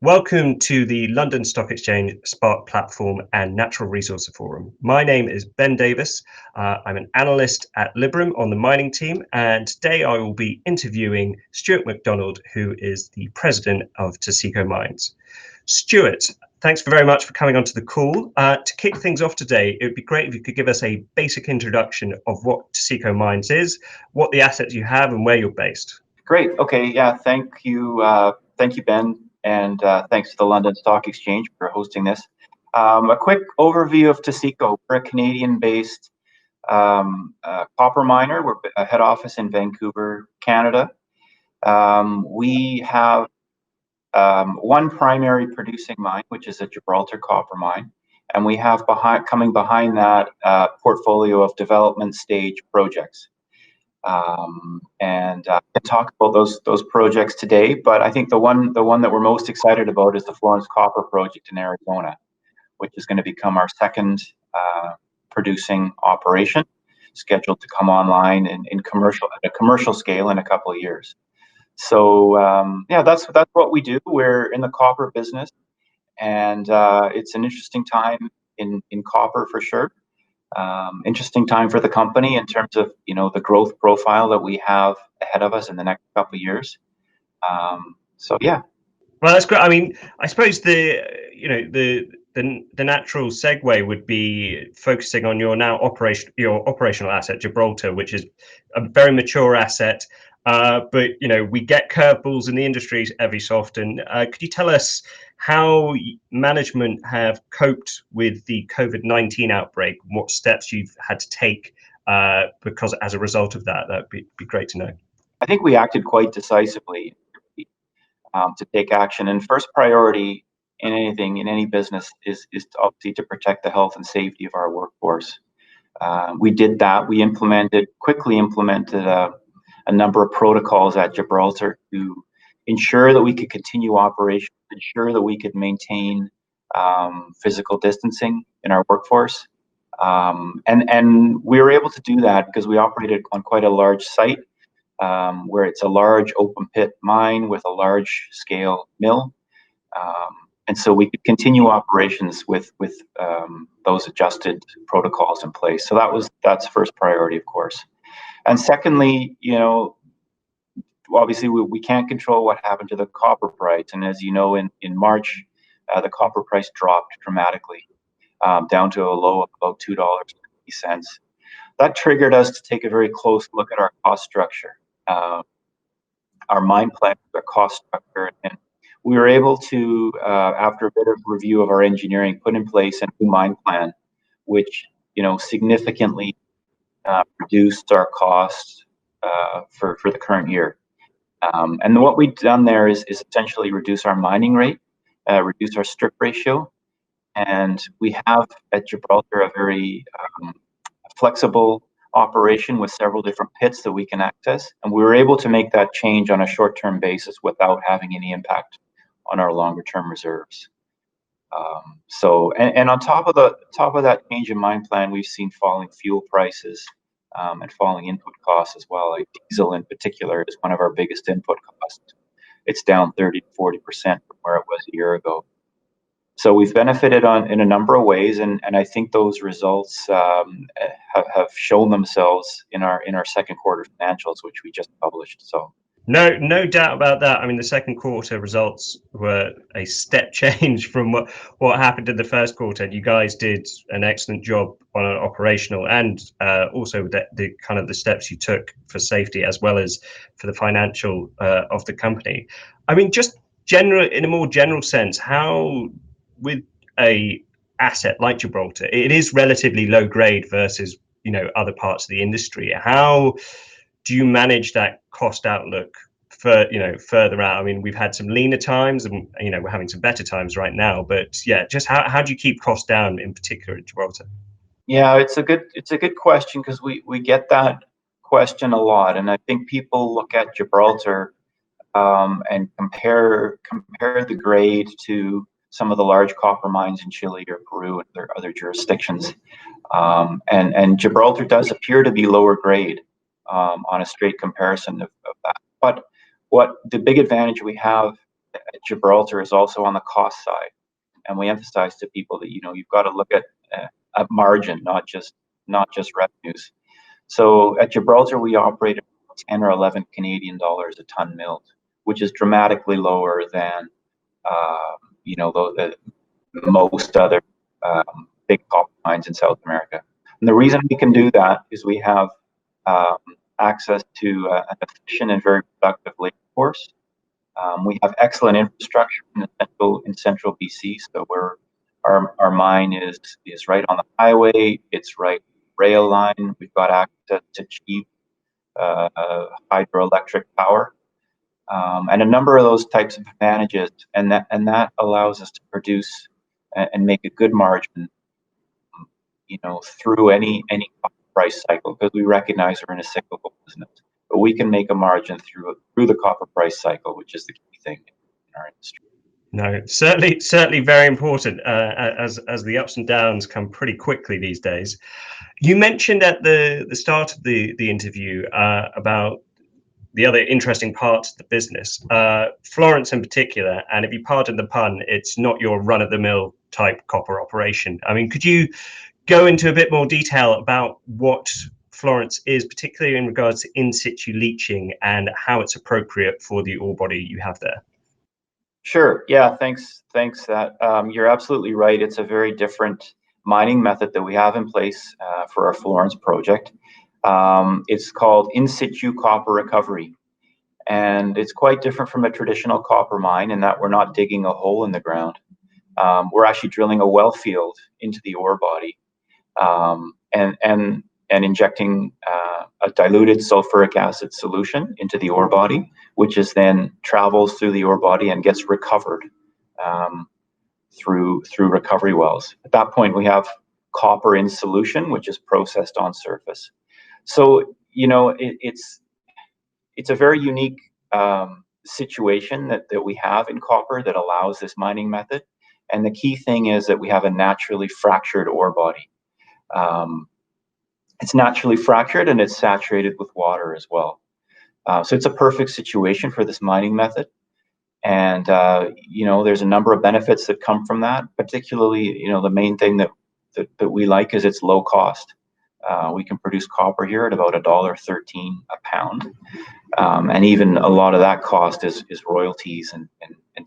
Welcome to the London Stock Exchange Spark Platform and Natural Resources Forum. My name is Ben Davis. I'm an analyst at Liberum on the mining team, and today I will be interviewing Stuart McDonald, who is the president of Taseko Mines. Stuart, thanks very much for coming onto the call. To kick things off today, it would be great if you could give us a basic introduction of what Taseko Mines is, what the assets you have, and where you're based. Great. Okay. Yeah. Thank you, Ben. And thanks to the London Stock Exchange for hosting this. A quick overview of Taseko. We're a Canadian-based copper miner. We're a head office in Vancouver, Canada. We have one primary producing mine, which is a Gibraltar copper mine, and we have coming behind that portfolio of development stage projects. And I can talk about those projects today, but I think the one that we're most excited about is the Florence Copper project in Arizona, which is going to become our second producing operation, scheduled to come online at a commercial scale in a couple of years. So yeah, that's what we do. We're in the copper business, and it's an interesting time in copper for sure. Interesting time for the company in terms of the growth profile that we have ahead of us in the next couple of years. So yeah. Well, that's great. I mean, I suppose the natural segue would be focusing on your operational asset, Gibraltar, which is a very mature asset. But we get curveballs in the industry every so often. Could you tell us how management have coped with the COVID-19 outbreak? What steps you've had to take because as a result of that? That'd be great to know. I think we acted quite decisively to take action. And first priority in any business is obviously to protect the health and safety of our workforce. We did that. We quickly implemented a number of protocols at Gibraltar to ensure that we could continue operations, ensure that we could maintain physical distancing in our workforce. And we were able to do that because we operated on quite a large site where it's a large open pit mine with a large scale mill. And so we could continue operations with those adjusted protocols in place. So that's first priority, of course. And secondly, obviously we can't control what happened to the copper price. And as you know, in March, the copper price dropped dramatically down to a low of about $2.50. That triggered us to take a very close look at our cost structure, our mine plan, our cost structure. And we were able to, after a bit of review of our engineering, put in place a new mine plan, which significantly reduced our costs for the current year. And what we've done there is essentially reduce our mining rate, reduce our strip ratio, and we have at Gibraltar a very flexible operation with several different pits that we can access, and we were able to make that change on a short-term basis without having any impact on our longer-term reserves. And on top of that change in mine plan, we've seen falling fuel prices and falling input costs as well. Like diesel in particular is one of our biggest input costs. It's down 30 to 40% from where it was a year ago. So we've benefited in a number of ways, and I think those results have shown themselves in our second quarter financials, which we just published. So no doubt about that. I mean, the second quarter results were a step change from what happened in the first quarter. You guys did an excellent job on an operational and also the kind of the steps you took for safety as well as for the financial of the company. I mean, just in a more general sense, how with a asset like Gibraltar, it is relatively low grade versus other parts of the industry. How do you manage that cost outlook for further out? I mean, we've had some leaner times, and we're having some better times right now. But yeah, just how do you keep costs down in particular at Gibraltar? Yeah, it's a good question because we get that question a lot, and I think people look at Gibraltar and compare the grade to some of the large copper mines in Chile or Peru and other jurisdictions, and Gibraltar does appear to be lower grade on a straight comparison of that. But what the big advantage we have at Gibraltar is also on the cost side, and we emphasize to people that you've got to look at a margin, not just revenues. So at Gibraltar, we operate at 10 or 11 Canadian dollars a ton milled, which is dramatically lower than the most other big copper mines in South America. And the reason we can do that is we have access to an efficient and very productive labor force. We have excellent infrastructure in central BC, so our mine is right on the highway. It's right rail line. We've got access to cheap hydroelectric power, and a number of those types of advantages, and that allows us to produce and make a good margin, through any price cycle, because we recognize we're in a cyclical business. But we can make a margin through the copper price cycle, which is the key thing in our industry. No, certainly very important, as the ups and downs come pretty quickly these days. You mentioned at the start of the interview about the other interesting parts of the business, Florence in particular, and if you pardon the pun, it's not your run-of-the-mill type copper operation. I mean, could you go into a bit more detail about what Florence is, particularly in regards to in-situ leaching and how it's appropriate for the ore body you have there? Sure. Yeah. Thanks. You're absolutely right. It's a very different mining method that we have in place for our Florence project. It's called in-situ copper recovery, and it's quite different from a traditional copper mine in that we're not digging a hole in the ground. We're actually drilling a well field into the ore body, and injecting a diluted sulfuric acid solution into the ore body, which is then travels through the ore body and gets recovered through recovery wells. At that point, we have copper in solution, which is processed on surface. So it's a very unique situation that we have in copper that allows this mining method. And the key thing is that we have a naturally fractured ore body. It's naturally fractured and it's saturated with water as well. So it's a perfect situation for this mining method. And, there's a number of benefits that come from that. Particularly, the main thing that we like is it's low cost. We can produce copper here at about $1.13 a pound. And even a lot of that cost is royalties and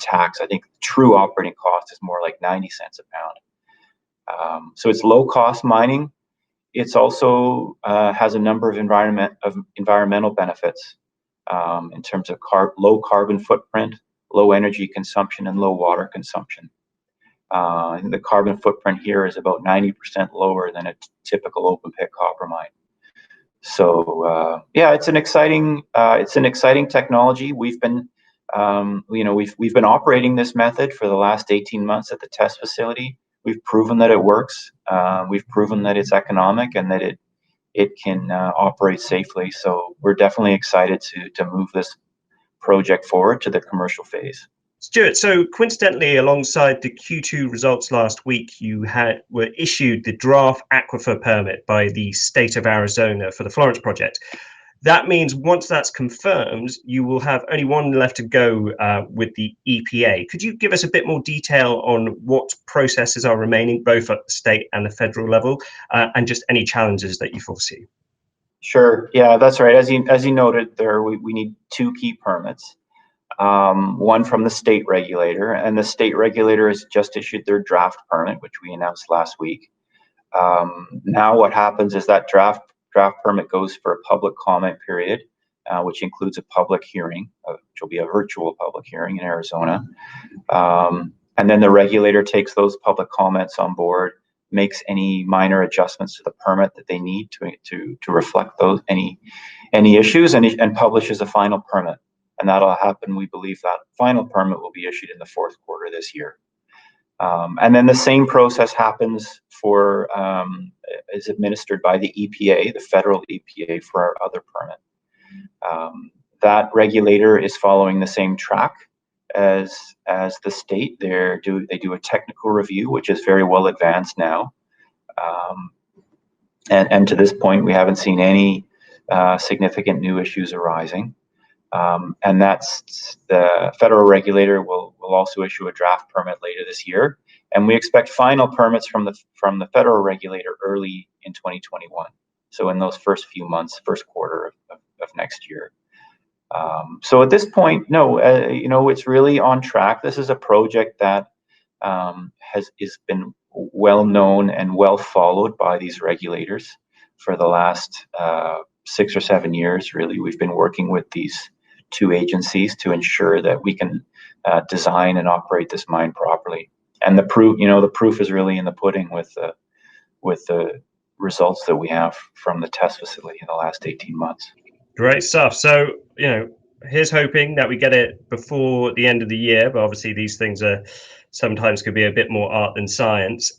tax. I think true operating cost is more like 90 cents a pound. So it's low cost mining. It's also has a number of environmental benefits in terms of low carbon footprint, low energy consumption, and low water consumption. The carbon footprint here is about 90% lower than a typical open pit copper mine. So it's an exciting technology. We've been we've been operating this method for the last 18 months at the test facility. We've proven that it works. We've proven that it's economic and that it can operate safely. So we're definitely excited to move this project forward to the commercial phase. Stuart, so coincidentally, alongside the Q2 results last week, you were issued the draft aquifer permit by the state of Arizona for the Florence project. That means once that's confirmed, you will have only one left to go with the EPA. Could you give us a bit more detail on what processes are remaining, both at the state and the federal level, and just any challenges that you foresee? Sure. Yeah, that's right. As you noted there, we need two key permits. One from the state regulator, and the state regulator has just issued their draft permit, which we announced last week. Now what happens is that draft permit goes for a public comment period, which includes a public hearing, which will be a virtual public hearing in Arizona. And then the regulator takes those public comments on board, makes any minor adjustments to the permit that they need to reflect those any issues, and publishes a final permit. And that'll happen. We believe that final permit will be issued in the fourth quarter this year. And then the same process happens is administered by the EPA, the federal EPA, for our other permit. That regulator is following the same track as the state. They do a technical review, which is very well advanced now. And to this point, we haven't seen any significant new issues arising. And that's the federal regulator will also issue a draft permit later this year, and we expect final permits from the federal regulator early in 2021. So in those first few months, first quarter of next year. So at this point, no, it's really on track. This is a project that has been well known and well followed by these regulators for the last 6 or 7 years. Really, we've been working with these two agencies to ensure that we can design and operate this mine properly. And the proof is really in the pudding with the results that we have from the test facility in the last 18 months. Great stuff. So, here's hoping that we get it before the end of the year, but obviously these things are sometimes could be a bit more art than science.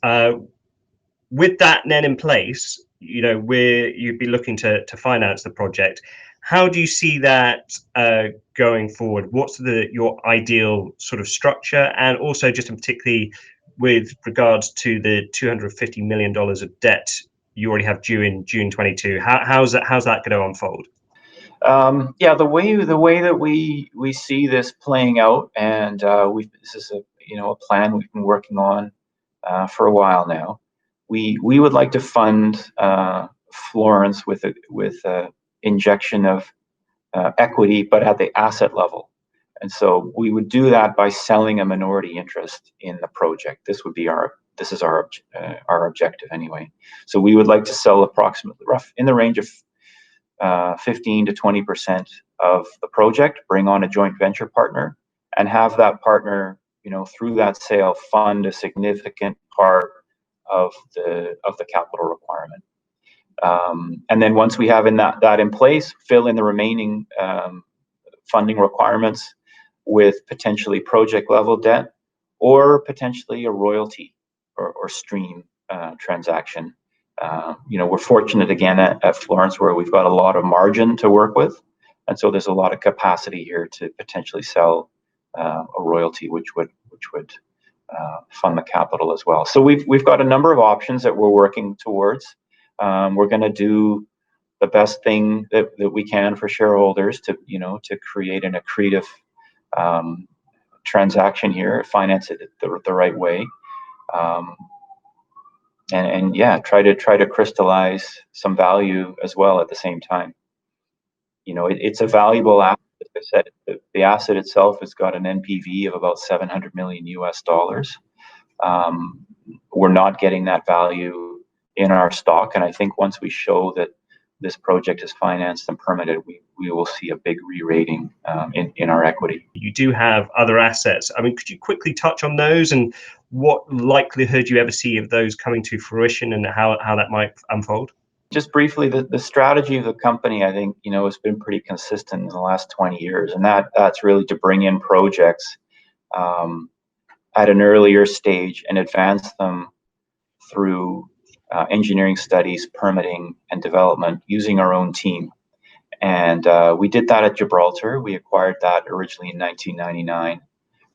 With that then in place, where you'd be looking to finance the project, how do you see that going forward? What's your ideal sort of structure, and also just in particularly with regards to the $250 million of debt you already have due in June 22? How's that going to unfold? The way that we see this playing out, and this is a plan we've been working on for a while now. We would like to fund Florence with a injection of equity, but at the asset level, and so we would do that by selling a minority interest in the project. This is our objective anyway. So we would like to sell approximately in the range of 15 to 20% of the project, bring on a joint venture partner, and have that partner, through that sale, fund a significant part of the capital requirement. And then once we have that in place, fill in the remaining funding requirements with potentially project level debt, or potentially a royalty or stream transaction. We're fortunate again at Florence, where we've got a lot of margin to work with, and so there's a lot of capacity here to potentially sell a royalty, which would fund the capital as well. So we've got a number of options that we're working towards. We're going to do the best thing that we can for shareholders to create an accretive transaction here, finance it the right way. And try to crystallize some value as well at the same time. It's a valuable asset. As I said, the asset itself has got an NPV of about $700 million US. We're not getting that value in our stock, and I think once we show that this project is financed and permitted, we will see a big re-rating in our equity. You do have other assets. I mean, could you quickly touch on those and what likelihood you ever see of those coming to fruition, and how that might unfold? Just briefly, the strategy of the company, I think, has been pretty consistent in the last 20 years, and that's really to bring in projects at an earlier stage and advance them through engineering studies, permitting, and development using our own team. And we did that at Gibraltar. We acquired that originally in 1999,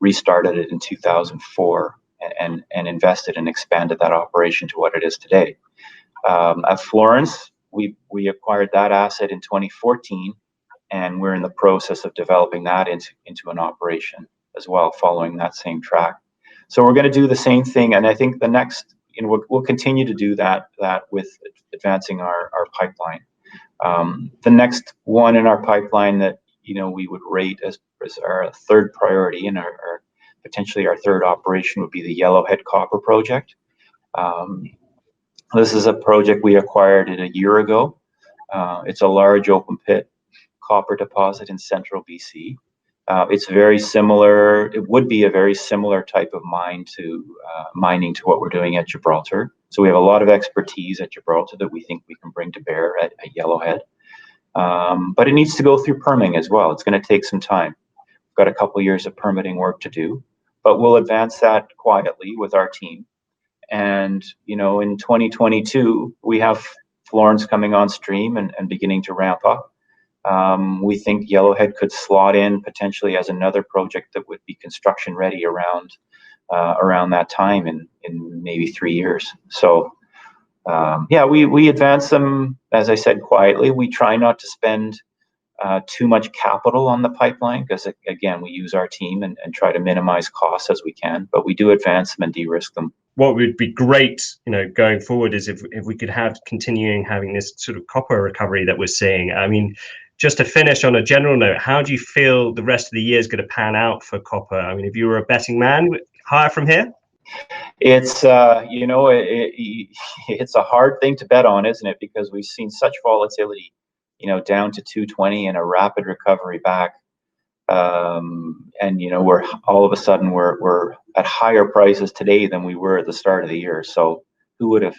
restarted it in 2004, and invested and expanded that operation to what it is today. At Florence, we acquired that asset in 2014, and we're in the process of developing that into an operation as well, following that same track. So we're going to do the same thing, and I think the next, we'll continue to do that with advancing our pipeline. The next one in our pipeline that we would rate as our third priority and our potentially our third operation would be the Yellowhead Copper project. This is a project we acquired a year ago. It's a large open pit copper deposit in central BC. It's very similar. It would be a very similar type of mining to what we're doing at Gibraltar. So we have a lot of expertise at Gibraltar that we think we can bring to bear at Yellowhead. But it needs to go through permitting as well. It's going to take some time. We've got a couple of years of permitting work to do, but we'll advance that quietly with our team. And in 2022, we have Florence coming on stream and beginning to ramp up. We think Yellowhead could slot in potentially as another project that would be construction ready around that time in maybe 3 years. So we advance them, as I said, quietly. We try not to spend too much capital on the pipeline because, again, we use our team and try to minimize costs as we can, but we do advance them and de-risk them. What would be great, going forward is if we could have having this sort of copper recovery that we're seeing. I mean, just to finish on a general note, how do you feel the rest of the year is going to pan out for copper? I mean, if you were a betting man, higher from here? It's it's a hard thing to bet on, isn't it? Because we've seen such volatility, down to 220 and a rapid recovery back. And we're all of a sudden we're at higher prices today than we were at the start of the year. So who would have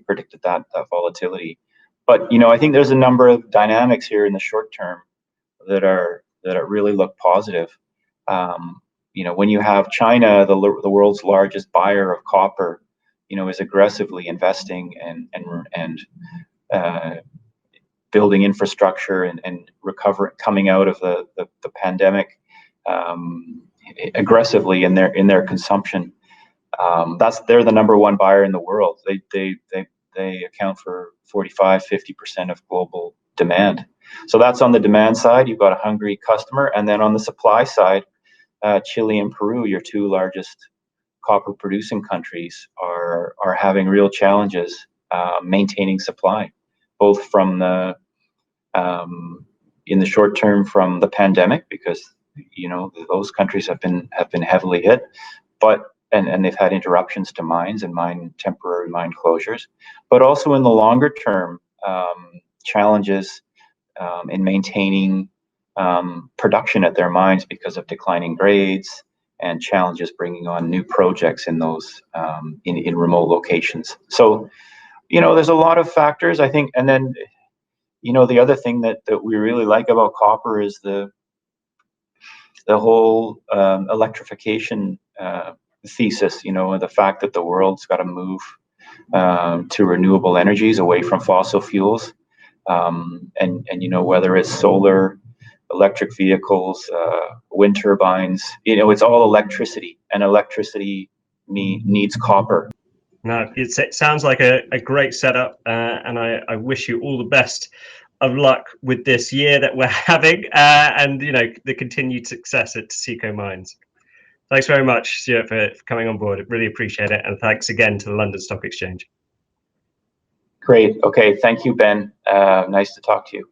predicted that volatility? But I think there's a number of dynamics here in the short term that really look positive. When you have China, the world's largest buyer of copper, is aggressively investing and building infrastructure and recovering, coming out of the pandemic aggressively in their consumption. They're the number one buyer in the world. They account for 45-50% of global demand. So that's on the demand side. You've got a hungry customer, and then on the supply side, Chile and Peru, your two largest copper producing countries, are having real challenges maintaining supply, both from in the short term from the pandemic, because those countries have been heavily hit, but and they've had interruptions to mines and temporary mine closures, but also in the longer term challenges in maintaining production at their mines because of declining grades and challenges bringing on new projects in those in remote locations. So there's a lot of factors, I think. And then the other thing that we really like about copper is the whole electrification thesis, the fact that the world's got to move to renewable energies away from fossil fuels, and whether it's solar, electric vehicles, wind turbines, it's all electricity, and electricity needs copper. No, it sounds like a great setup, and I wish you all the best of luck with this year that we're having, and the continued success at Taseko Mines. Thanks very much, Stuart, for coming on board. I really appreciate it, and thanks again to the London Stock Exchange. Great. Okay. Thank you, Ben. Nice to talk to you.